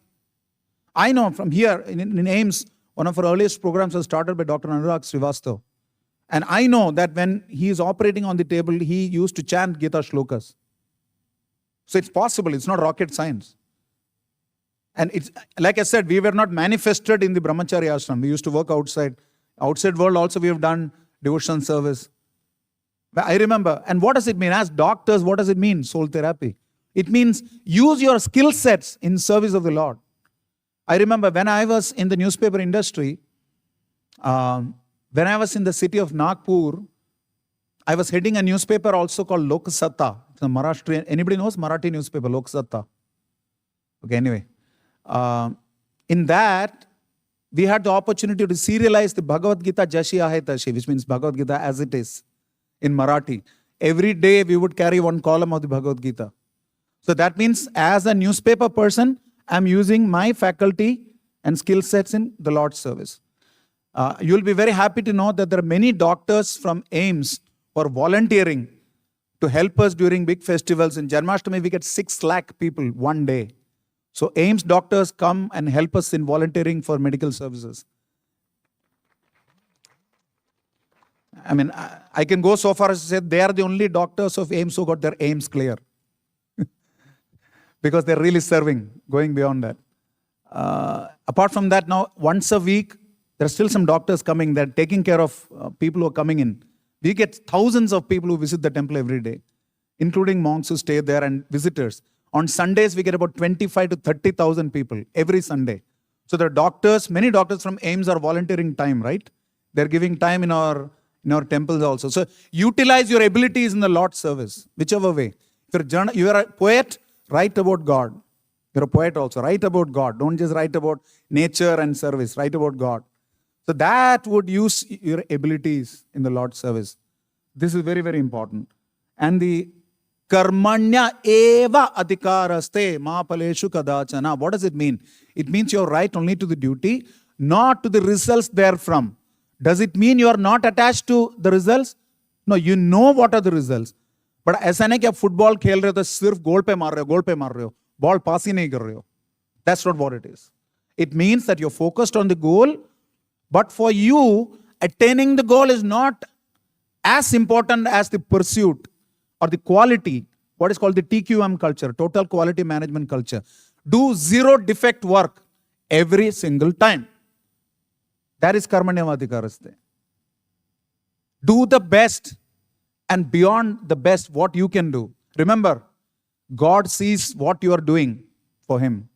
I know from here in AIIMS, one of our earliest programs was started by Dr. Anurag Srivastav. And I know that when he is operating on the table, he used to chant Gita shlokas. So it's possible, it's not rocket science. And it's like I said, we were not manifested in the Brahmacharya ashram. We used to work outside. Outside world also we have done devotion service. I remember. And what does it mean? As doctors, what does it mean? Soul therapy. It means use your skill sets in service of the Lord. I remember when I was in the newspaper industry, when I was in the city of Nagpur, I was heading a newspaper also called Lok Satta. It's a Maharashtrian. Anybody knows Marathi newspaper, Lok Satta? Okay, anyway. In that, we had the opportunity to serialize the Bhagavad Gita Jashi Ahe Tashi, which means Bhagavad Gita as it is in Marathi. Every day we would carry one column of the Bhagavad Gita. So that means as a newspaper person, I'm using my faculty and skill sets in the Lord's service. You'll be very happy to know that there are many doctors from AIIMS who are volunteering to help us during big festivals. In Janmashtami, we get 6 lakh people one day. So AIIMS doctors come and help us in volunteering for medical services. I mean, I can go so far as to say they are the only doctors of AIIMS who got their aims clear. Because they're really serving, going beyond that. Apart from that, now, once a week, there are still some doctors coming. They're taking care of people who are coming in. We get thousands of people who visit the temple every day, including monks who stay there and visitors. On Sundays, we get about 25 to 30,000 people every Sunday. So there are doctors, many doctors from AIIMS are volunteering time, right? They're giving time in our temples also. So utilize your abilities in the Lord's service, whichever way. If you're a poet, write about God. You're a poet also, write about God. Don't just write about nature and service, write about God. So that would use your abilities in the Lord's service. This is very, very important. And the karmanya eva adhikaraste ma paleshu kadachana. What does it mean? It means you're right only to the duty, not to the results therefrom. Does it mean you are not attached to the results? No, you know what are the results. But ऐसा नहीं कि आप football खेल रहे हो तो सिर्फ गोल पे मार रहे हो, बॉल पास ही नहीं कर रहे हो. That's not what it is. It means that you're focused on the goal, but for you, attaining the goal is not as important as the pursuit or the quality, what is called the TQM culture, total quality management culture. Do zero defect work every single time. That is karmanyavadhikaraste. Do the best and beyond the best what you can do. Remember, God sees what you are doing for Him.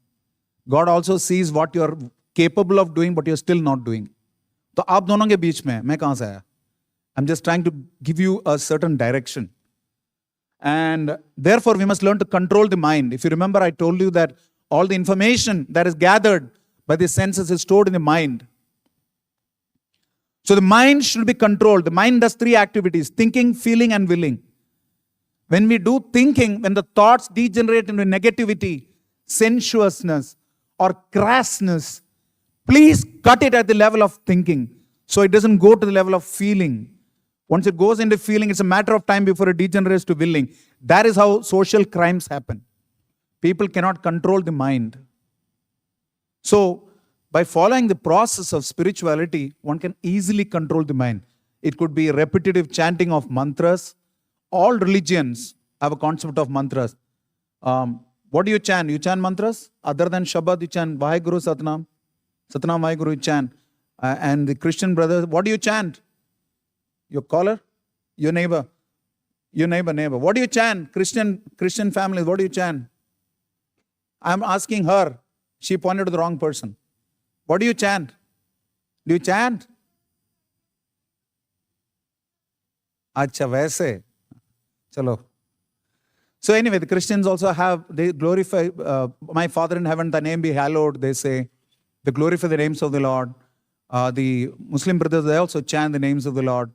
God also sees what you are capable of doing but you're still not doing. तो आप दोनों के बीच में मैं कहाँ से आया? I'm just trying to give you a certain direction. And therefore, we must learn to control the mind. If you remember, I told you that all the information that is gathered by the senses is stored in the mind. So the mind should be controlled. The mind does 3 activities: thinking, feeling, and willing. When we do thinking, when the thoughts degenerate into negativity, sensuousness, or crassness, please cut it at the level of thinking so it doesn't go to the level of feeling. Once it goes into feeling, it's a matter of time before it degenerates to willing. That is how social crimes happen. People cannot control the mind. So, by following the process of spirituality, one can easily control the mind. It could be repetitive chanting of mantras. All religions have a concept of mantras. What do you chant? You chant mantras? Other than Shabad, you chant Vaheguru Satnam. Satnam Vaheguru you chant. And the Christian brothers, what do you chant? Your caller? Your neighbor? Your neighbor. What do you chant? Christian families, what do you chant? I'm asking her. She pointed to the wrong person. What do you chant? Do you chant? Acha, vaise. Chalo. So anyway, the Christians also they glorify, my Father in heaven, thy name be hallowed, they say. They glorify the names of the Lord. The Muslim brothers, they also chant the names of the Lord.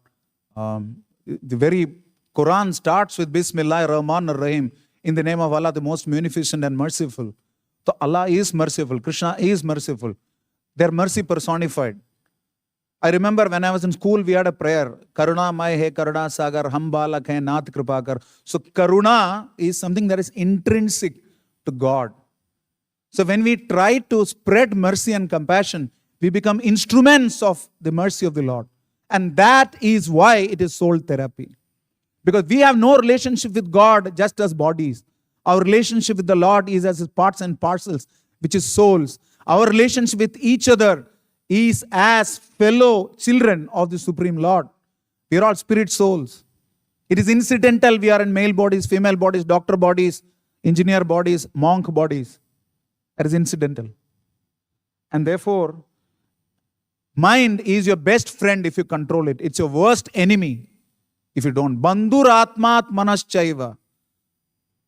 The very Quran starts with Bismillah ar-Rahman ar-Rahim, in the name of Allah, the most munificent and merciful. So Allah is merciful. Krishna is merciful. Their mercy personified. I remember when I was in school, we had a prayer. Karuna mai hai karuna sagar, hum balak hai nath kripakar. So karuna is something that is intrinsic to God. So when we try to spread mercy and compassion, we become instruments of the mercy of the Lord. And that is why it is soul therapy. Because we have no relationship with God just as bodies. Our relationship with the Lord is as his parts and parcels, which is souls. Our relationship with each other is as fellow children of the Supreme Lord. We are all spirit souls. It is incidental. We are in male bodies, female bodies, doctor bodies, engineer bodies, monk bodies. That is incidental. And therefore, mind is your best friend if you control it. It's your worst enemy if you don't. Bandhuratmat manaschaiva.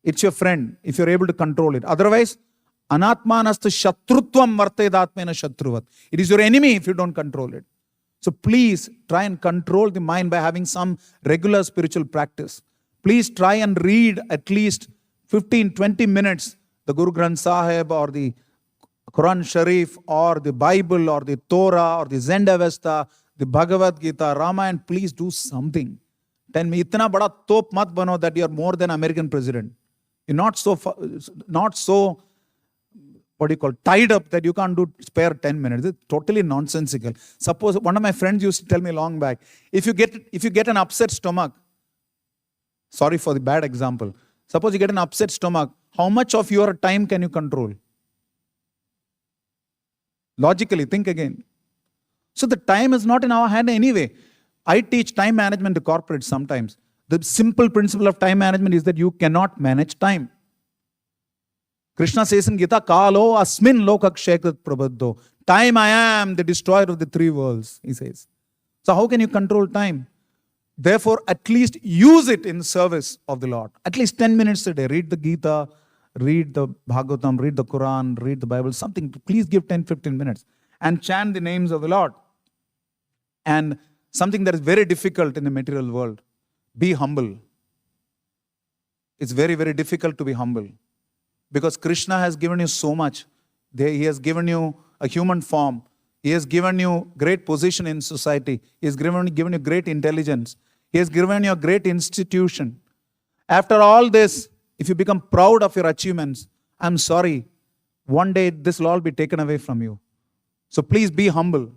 It's your friend if you're able to control it. Otherwise, anatmanastu shatrutvam vartedatmena shatruvat. It is your enemy if you don't control it. So please try and control the mind by having some regular spiritual practice. Please try and read at least 15-20 minutes the Guru Granth Sahib or the Quran Sharif or the Bible or the Torah or the Zendavesta, the Bhagavad Gita, Ramayana. Please do something. Tell me, itna bada top mat bano that you are more than American president. You're not so what do you call, tied up that you can't spare 10 minutes. It's totally nonsensical. Suppose one of my friends used to tell me long back, if you get an upset stomach, sorry for the bad example, suppose you get an upset stomach, how much of your time can you control? Logically, think again. So the time is not in our hand anyway. I teach time management to corporates sometimes. The simple principle of time management is that you cannot manage time. Krishna says in Gita, Kalo asmin lokakshekat prabaddo. Time I am the destroyer of the three worlds, he says. So how can you control time? Therefore, at least use it in service of the Lord. At least 10 minutes a day. Read the Gita, read the Bhagavatam, read the Quran, read the Bible, something. Please give 10-15 minutes. And chant the names of the Lord. And something that is very difficult in the material world. Be humble. It's very, very difficult to be humble. Because Krishna has given you so much. He has given you a human form. He has given you great position in society. He has given you great intelligence. He has given you a great institution. After all this, if you become proud of your achievements, I'm sorry, one day this will all be taken away from you. So please be humble.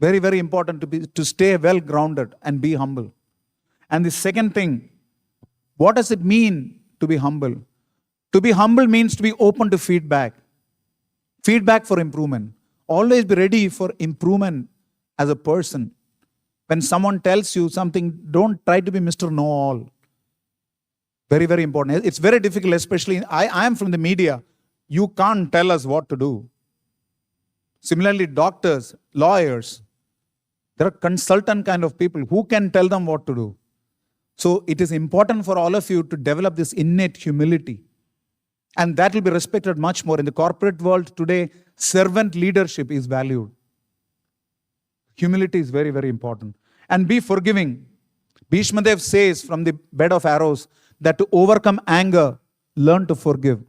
Very, very important to stay well grounded and be humble. And the second thing, what does it mean to be humble? To be humble means to be open to feedback. Feedback for improvement. Always be ready for improvement as a person. When someone tells you something, don't try to be Mr. Know-all. Very, very important. It's very difficult, especially, I am from the media. You can't tell us what to do. Similarly, doctors, lawyers, there are consultant kind of people who can tell them what to do. So it is important for all of you to develop this innate humility. And that will be respected much more. In the corporate world today, servant leadership is valued. Humility is very, very important. And be forgiving. Bhishmadev says from the bed of arrows that to overcome anger, learn to forgive.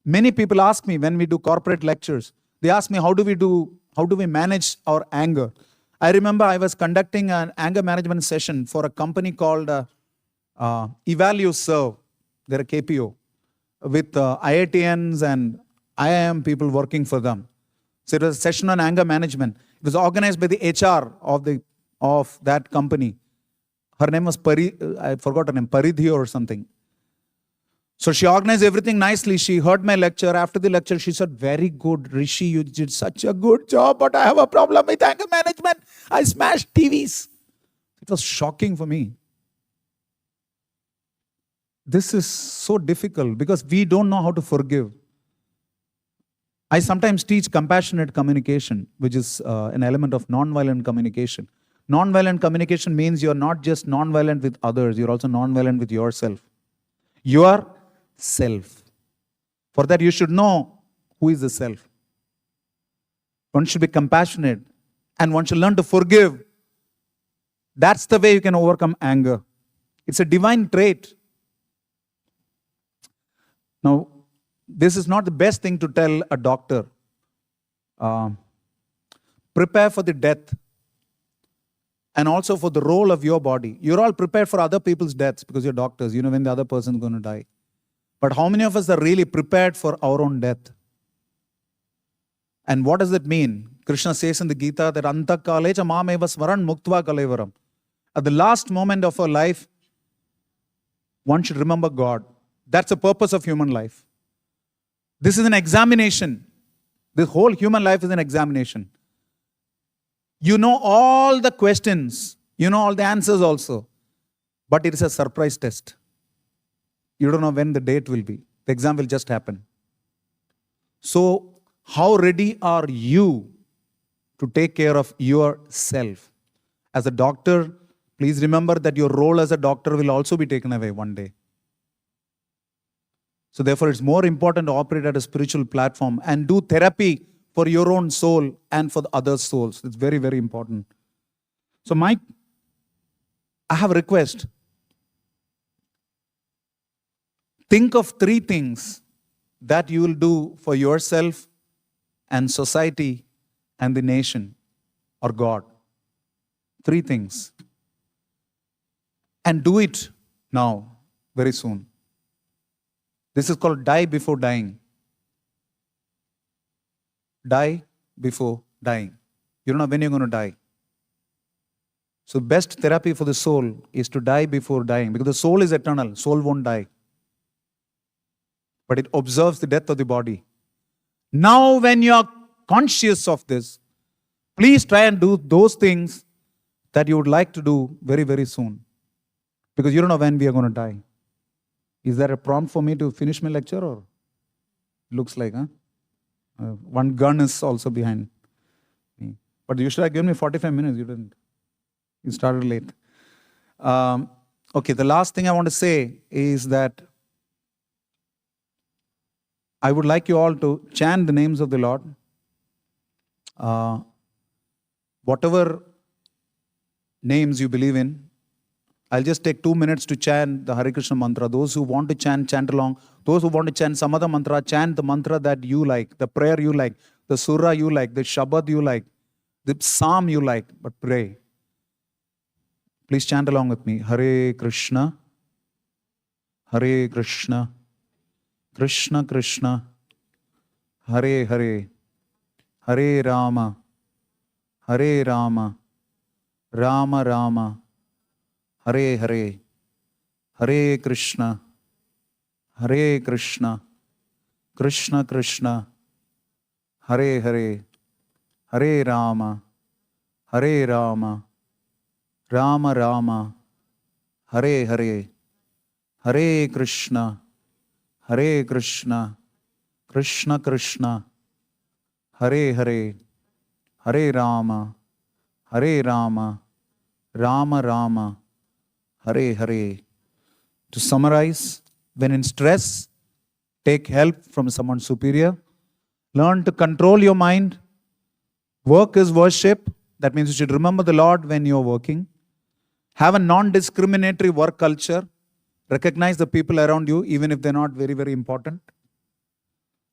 Many people ask me when we do corporate lectures, they ask me, how do we manage our anger? I remember I was conducting an anger management session for a company called EvalueServe. They're a KPO. With IITNs and IIM people working for them. So it was a session on anger management. It was organized by the HR of that company. Her name was I forgot her name, Paridhi or something. So she organized everything nicely. She heard my lecture. After the lecture, she said, very good, Rishi, you did such a good job, but I have a problem with anger management. I smashed TVs. It was shocking for me. This is so difficult because we don't know how to forgive. I sometimes teach compassionate communication, which is an element of non-violent communication. Non-violent communication means you're not just non-violent with others, you're also non-violent with yourself. Yourself. For that, you should know who is the self. One should be compassionate and one should learn to forgive. That's the way you can overcome anger. It's a divine trait. Now, this is not the best thing to tell a doctor. Prepare for the death and also for the role of your body. You're all prepared for other people's deaths because you're doctors. You know when the other person's going to die. But how many of us are really prepared for our own death? And what does it mean? Krishna says in the Gita that Anta kalecha mameva smaran muktva kalevaram. At the last moment of our life, one should remember God. That's the purpose of human life. This is an examination. This whole human life is an examination. You know all the questions. You know all the answers also. But it is a surprise test. You don't know when the date will be. The exam will just happen. So, how ready are you to take care of yourself? As a doctor, please remember that your role as a doctor will also be taken away one day. So therefore, it's more important to operate at a spiritual platform and do therapy for your own soul and for the other souls. It's very, very important. So I have a request. Think of 3 things that you will do for yourself and society and the nation or God. 3 things. And do it now, very soon. This is called die before dying. Die before dying. You don't know when you're going to die. So best therapy for the soul is to die before dying, because the soul is eternal. Soul won't die. But it observes the death of the body. Now when you are conscious of this, please try and do those things that you would like to do very, very soon. Because you don't know when we are going to die. Is there a prompt for me to finish my lecture, or? Looks like, huh? One gun is also behind me. But you should have given me 45 minutes. You didn't. You started late. Okay, the last thing I want to say is that I would like you all to chant the names of the Lord. Whatever names you believe in, I'll just take 2 minutes to chant the Hare Krishna mantra. Those who want to chant, chant along. Those who want to chant some other mantra, chant the mantra that you like, the prayer you like, the surah you like, the shabad you like, the psalm you like, but pray. Please chant along with me. Hare Krishna, Hare Krishna, Krishna Krishna, Hare Hare, Hare Rama, Hare Rama, Rama Rama, Hare Hare, Hare Krishna, Hare Krishna, Krishna Krishna, Hare Hare, Hare Rama, Hare Rama, Rama Rama, Hare Hare, Hare Krishna, Hare Krishna, Krishna Krishna, Hare Hare, Hare Rama, Hare Rama, Rama Rama, Hare Hare. To summarize, when in stress, take help from someone superior. Learn to control your mind. Work is worship. That means you should remember the Lord when you're working. Have a non-discriminatory work culture. Recognize the people around you, even if they're not very, very important.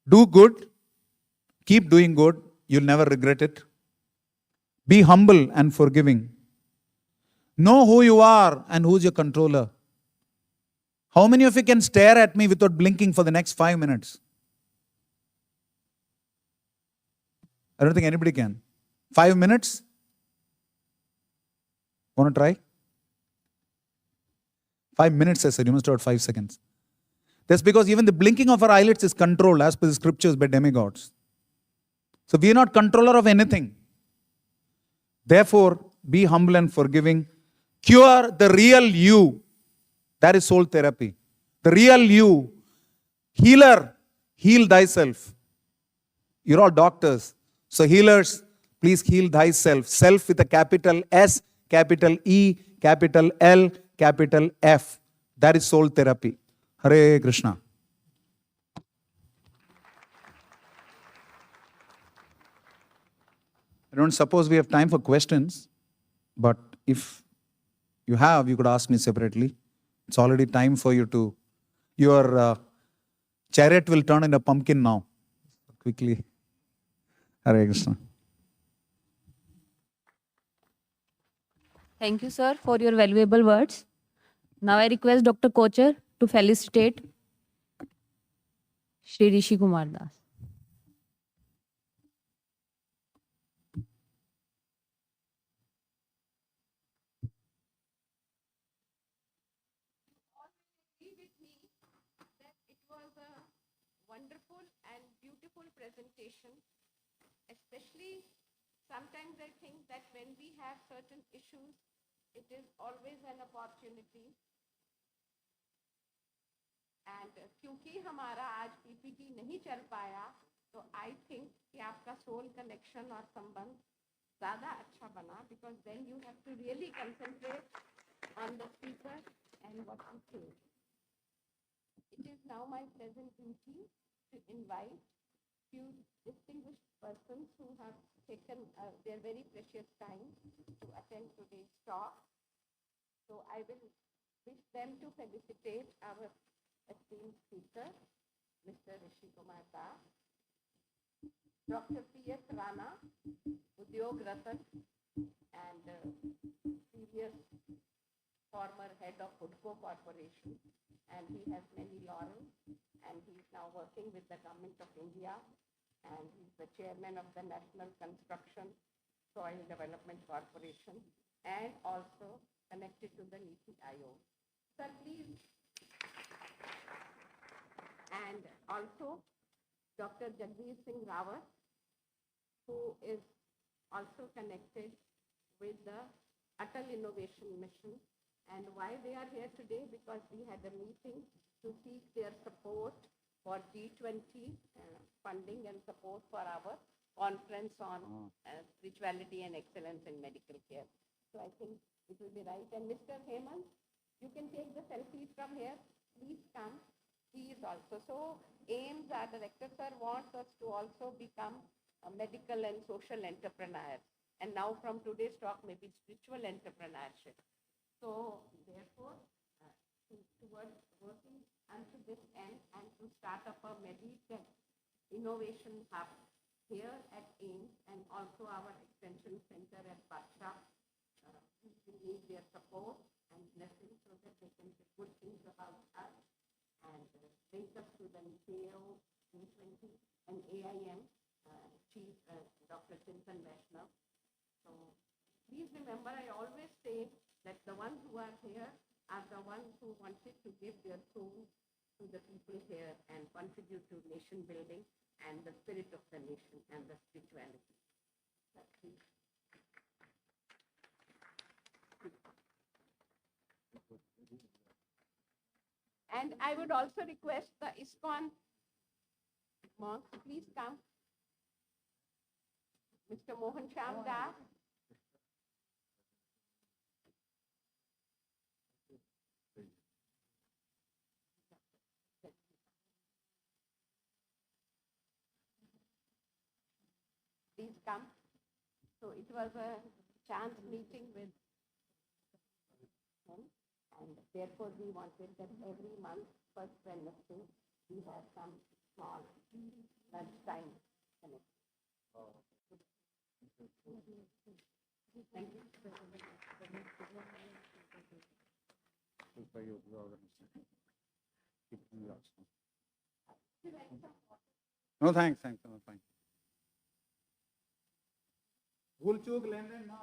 Do good. Keep doing good. You'll never regret it. Be humble and forgiving. Know who you are and who's your controller. How many of you can stare at me without blinking for the next 5 minutes? I don't think anybody can. 5 minutes? Want to try? 5 minutes, I said. You must have 5 seconds. That's because even the blinking of our eyelids is controlled as per the scriptures by demigods. So we are not controller of anything. Therefore, be humble and forgiving. Cure the real you. That is soul therapy. The real you. Healer, heal thyself. You're all doctors. So healers, please heal thyself. Self with a capital S, capital E, capital L, capital F. That is soul therapy. Hare Krishna. I don't suppose we have time for questions, but if you have, you could ask me separately. It's already time for you to, your chariot will turn in a pumpkin now. Quickly. Hare Krishna. Thank you, sir, for your valuable words. Now I request Dr. Kocher to felicitate Shri Rishi Kumar Das. It was a wonderful and beautiful presentation. Especially, sometimes I think that when we have certain issues, it is always an opportunity. And क्योंकि हमारा आज PPT नहीं चल पाया, तो I think कि आपका soul connection और संबंध ज़्यादा अच्छा बना, because then you have to really concentrate on the speaker and what he says. It is now my pleasant duty to invite few distinguished persons who have taken their very precious time to attend today's talk. So I will wish them to felicitate our esteemed speaker, Mr. Rishi Kumar, Dr. P.S. Rana, Udyog Ratan, and previous former head of Hudco Corporation, and he has many laurels, and he is now working with the Government of India, and he's the chairman of the National Construction Soil Development Corporation, and also connected to the NITI Aayog. Sir, please. And also Dr. Jagdish Singh Rawat, who is also connected with the Atal Innovation Mission. And why they are here today? Because we had a meeting to seek their support for G20 funding and support for our conference on spirituality and excellence in medical care. So I think it will be right. And Mr. Hemant, you can take the selfies from here. Please come. He is also. So AIIMS, our director, sir, wants us to also become a medical and social entrepreneurs. And now from today's talk, maybe spiritual entrepreneurship. So therefore, towards working unto this end and to start up a meditech innovation hub here at AIIMS and also our extension center at Bacha, we need their support and blessing so that they can say good things about us and bring us to the NITI G20 and AIIMS Chief Dr. Chintan Vaishnav. So please remember, I always say that the ones who are here are the ones who wanted to give their soul to the people here and contribute to nation building and the spirit of the nation and the spirituality. And I would also request the ISKCON monks, please come. Mr. Mohan Sham Das. Please come. So it was a chance meeting with him, and therefore we wanted that every month, first Wednesday, we have some small lunchtime connection. Thank you. No, thanks. No, fine. भूल चूक लेन then ना